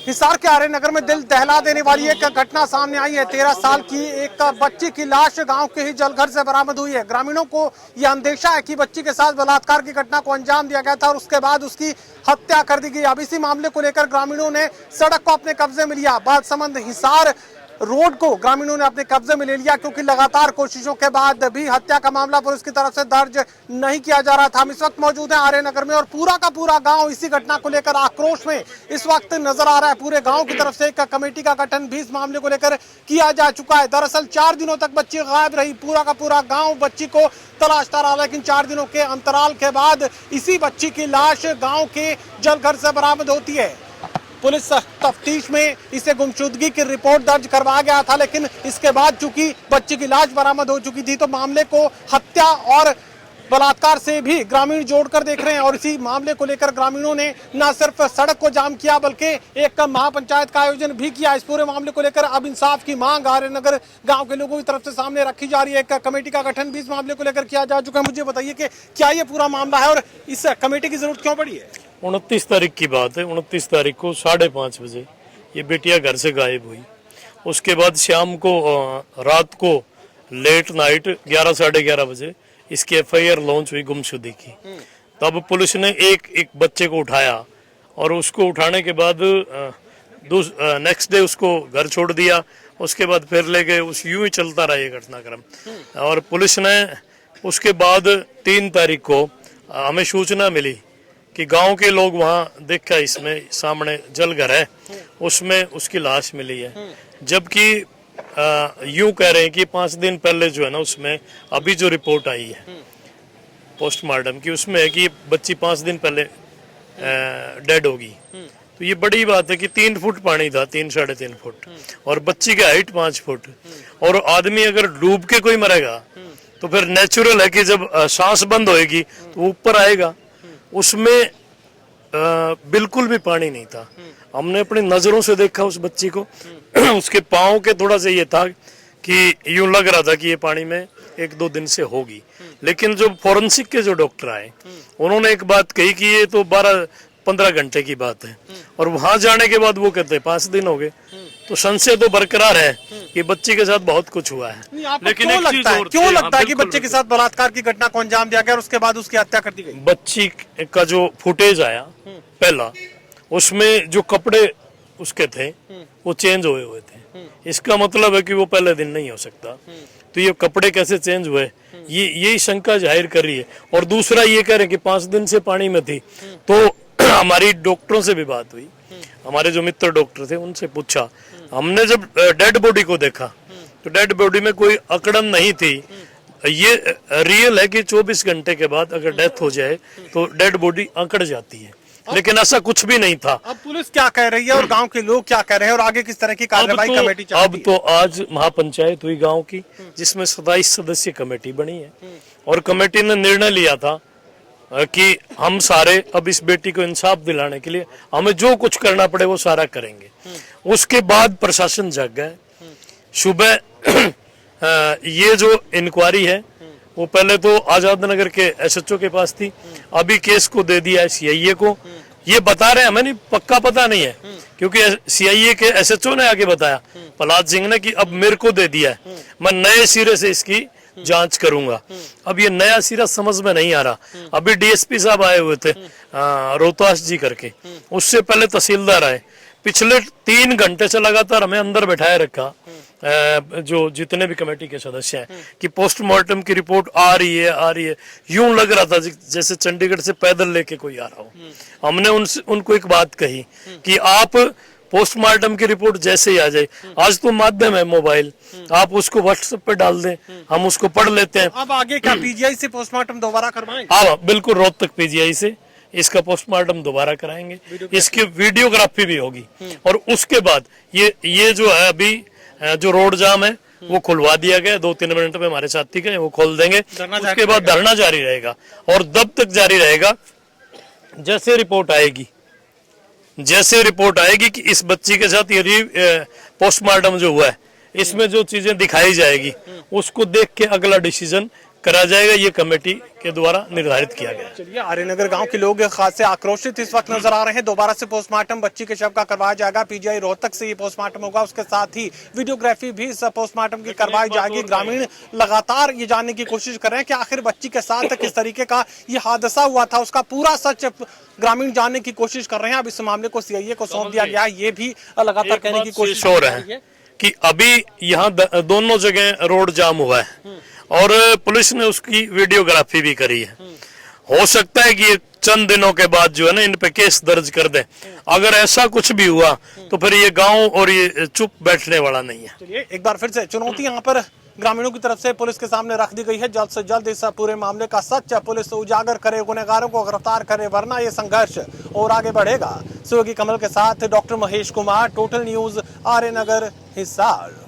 हिसार के आर्य नगर में दिल दहला देने वाली एक घटना सामने आई है। 13 साल की एक बच्ची की लाश गांव के ही जलघर से बरामद हुई है। ग्रामीणों को यह अंदेशा है कि बच्ची के साथ बलात्कार की घटना को अंजाम दिया गया था और उसके बाद उसकी हत्या कर दी गई। अब इसी मामले को लेकर ग्रामीणों ने सड़क को अपने कब्जे में लिया। बालसमंद हिसार रोड को ग्रामीणों ने अपने कब्जे में ले लिया, क्योंकि लगातार कोशिशों के बाद भी हत्या का मामला पुलिस की तरफ से दर्ज नहीं किया जा रहा था। हम इस वक्त मौजूद हैं आर्य नगर में और पूरा का पूरा गांव इसी घटना को लेकर आक्रोश में इस वक्त नजर आ रहा है। पूरे गांव की तरफ से एक कमेटी का गठन भी इस मामले को लेकर किया जा चुका है। दरअसल 4 दिनों तक बच्ची गायब रही। पूरा का पूरा गाँव बच्ची को तलाशता रहा, लेकिन 4 दिनों के अंतराल के बाद इसी बच्ची की लाश गाँव के जलघर से बरामद होती है। पुलिस तफ्तीश में इसे गुमशुदगी की रिपोर्ट दर्ज करवाया गया था, लेकिन इसके बाद चूंकि बच्ची की लाश बरामद हो चुकी थी तो मामले को हत्या और बलात्कार से भी ग्रामीण जोड़कर देख रहे हैं। और इसी मामले को लेकर ग्रामीणों ने न सिर्फ सड़क को जाम किया बल्कि एक महापंचायत का आयोजन भी किया। इस पूरे मामले को लेकर अब इंसाफ की मांग आर्य नगर गांव के लोगों की तरफ से सामने रखी जा रही है। एक कमेटी का गठन भी इस मामले को लेकर किया जा चुका है। मुझे बताइए कि क्या ये पूरा मामला है और इस कमेटी की जरूरत क्यों पड़ी है? 29 तारीख की बात है। 29 तारीख को 5:30 बजे ये बेटिया घर से गायब हुई। उसके बाद शाम को रात को लेट नाइट 11 साढ़े 11 बजे इसकी FIR लॉन्च हुई गुमशुदगी की। तब पुलिस ने एक बच्चे को उठाया और उसको उठाने के बाद नेक्स्ट डे उसको घर छोड़ दिया। उसके बाद फिर ले गए। उस यूं ही चलता रहा ये घटनाक्रम। और पुलिस ने उसके बाद 3 तारीख को हमें सूचना मिली कि गांव के लोग वहां देखा, इसमें सामने जलघर है, उसमें उसकी लाश मिली है। जबकि यूं कह रहे हैं कि 5 दिन पहले जो है ना, उसमें अभी जो रिपोर्ट आई है पोस्टमार्टम की, उसमें है कि बच्ची 5 दिन पहले डेड होगी। तो ये बड़ी बात है कि 3 फुट पानी था, 3 साढ़े 3 फुट, और बच्ची की हाइट 5 फुट। और आदमी अगर डूब के कोई मरेगा तो फिर नेचुरल है कि जब सांस बंद होएगी तो ऊपर आएगा। उसमें बिल्कुल भी पानी नहीं था। हमने अपनी नजरों से देखा उस बच्ची को। उसके पाँव के थोड़ा सा ये था कि यूं लग रहा था कि ये पानी में 1-2 दिन से होगी। लेकिन जो फॉरेंसिक के जो डॉक्टर आए उन्होंने एक बात कही कि ये तो 12-15 घंटे की बात है, और वहां जाने के बाद वो कहते हैं 5 दिन हो गए। तो संशय तो बरकरार है कि बच्ची के साथ बहुत कुछ हुआ है। लेकिन क्यों लगता है कि बच्चे के साथ बलात्कार की घटना को अंजाम दिया गया और उसके बाद उसकी हत्या कर दी गई? बच्ची का जो फुटेज आया पहला, उसमें जो कपड़े उसके थे वो चेंज हुए थे। इसका मतलब है कि वो पहले दिन नहीं हो सकता। तो ये कपड़े कैसे चेंज हुए, ये यही शंका जाहिर कर रही है। और दूसरा ये कह रहे हैं कि 5 दिन से पानी में थी। तो हमारी डॉक्टरों से भी बात हुई, हमारे जो मित्र डॉक्टर थे उनसे पूछा। हमने जब डेड बॉडी को देखा तो डेड बॉडी में कोई अकड़न नहीं थी। ये रियल है कि 24 घंटे के बाद अगर डेथ हो जाए तो डेड बॉडी अकड़ जाती है, लेकिन ऐसा कुछ भी नहीं था। अब पुलिस क्या कह रही है और गांव के लोग क्या कह रहे हैं और आगे किस तरह की कार्रवाई कमेटी चल रही है? अब तो आज महापंचायत हुई गांव की, जिसमें 27 सदस्यीय कमेटी बनी है। और कमेटी ने निर्णय लिया था कि हम सारे अब इस बेटी को इंसाफ दिलाने के लिए हमें जो कुछ करना पड़े वो सारा करेंगे। उसके बाद प्रशासन जाग गया। सुबह ये जो इंक्वायरी है वो पहले तो आजाद नगर के SHO के पास थी, अभी केस को दे दिया है CIA को। ये बता रहे हैं, हमें नहीं पक्का पता नहीं है, क्योंकि CIA के SHO ने आगे बताया प्रहलाद सिंह ने कि अब मेरे को दे दिया है, मैं नए सिरे से इसकी जांच करूंगा। अब ये नया सिरा समझ में नहीं आ रहा। अभी DSP साहब आए हुए थे रोहतास जी करके, उससे पहले तहसीलदार आए। पिछले 3 घंटे से लगातार हमें अंदर बैठाए रखा, जो जितने भी कमेटी के सदस्य हैं, कि पोस्टमार्टम की रिपोर्ट आ रही है। यूं लग रहा था जैसे चंडीगढ़ से पैदल लेके कोई आ रहा हो। हमने उनको एक बात कही कि आप पोस्टमार्टम की रिपोर्ट जैसे ही आ जाए, आज तो माध्यम है मोबाइल, आप उसको WhatsApp पे डाल दें, हम उसको पढ़ लेते हैं। अब आगे क्या PGI से पोस्टमार्टम दोबारा करवाएंगे? हाँ बिल्कुल, रोहतक PGI से इसका पोस्टमार्टम दोबारा कराएंगे। इसकी वीडियोग्राफी भी होगी। और उसके बाद ये जो है अभी जो रोड जाम है वो खुलवा दिया गया। 2-3 मिनट में हमारे साथी गए, वो खोल देंगे। उसके बाद धरना जारी रहेगा और तब तक जारी रहेगा जैसे रिपोर्ट आएगी कि इस बच्ची के साथ ये पोस्टमार्टम जो हुआ है, इसमें जो चीजें दिखाई जाएगी उसको देख के अगला डिसीजन करा जाएगा, ये कमेटी के द्वारा निर्धारित किया गया। चलिए, आर्यनगर गांव के लोग खासे आक्रोशित इस वक्त नजर आ रहे हैं। दोबारा से पोस्टमार्टम बच्ची के शव का करवाया जाएगा। पीजीआई रोहतक से ये पोस्टमार्टम होगा, उसके साथ ही वीडियोग्राफी भी इस पोस्टमार्टम की करवाई जाएगी। ग्रामीण लगातार ये जानने की कोशिश कर रहे हैं कि आखिर बच्ची के साथ किस तरीके का ये हादसा हुआ था, उसका पूरा सच ग्रामीण जानने की कोशिश कर रहे हैं। अब इस मामले को सीआईए को सौंप दिया गया है, ये भी लगातार कहने की कोशिश हो रहा है कि अभी यहाँ दोनों जगह रोड जाम हुआ है और पुलिस ने उसकी वीडियोग्राफी भी करी है। हो सकता है कि ये चंद दिनों के बाद जो है ना इन पे केस दर्ज कर दे। अगर ऐसा कुछ भी हुआ तो फिर ये गांव और ये चुप बैठने वाला नहीं है। चलिए, एक बार फिर से चुनौती यहाँ पर ग्रामीणों की तरफ से पुलिस के सामने रख दी गई है। जल्द से जल्द इस पूरे मामले का सच पुलिस उजागर करे, गुनहगारों को गिरफ्तार करे, वरना ये संघर्ष और आगे बढ़ेगा। सहयोगी कमल के साथ doctor Mahesh Kumar, total news, Arya Nagar, Hisar.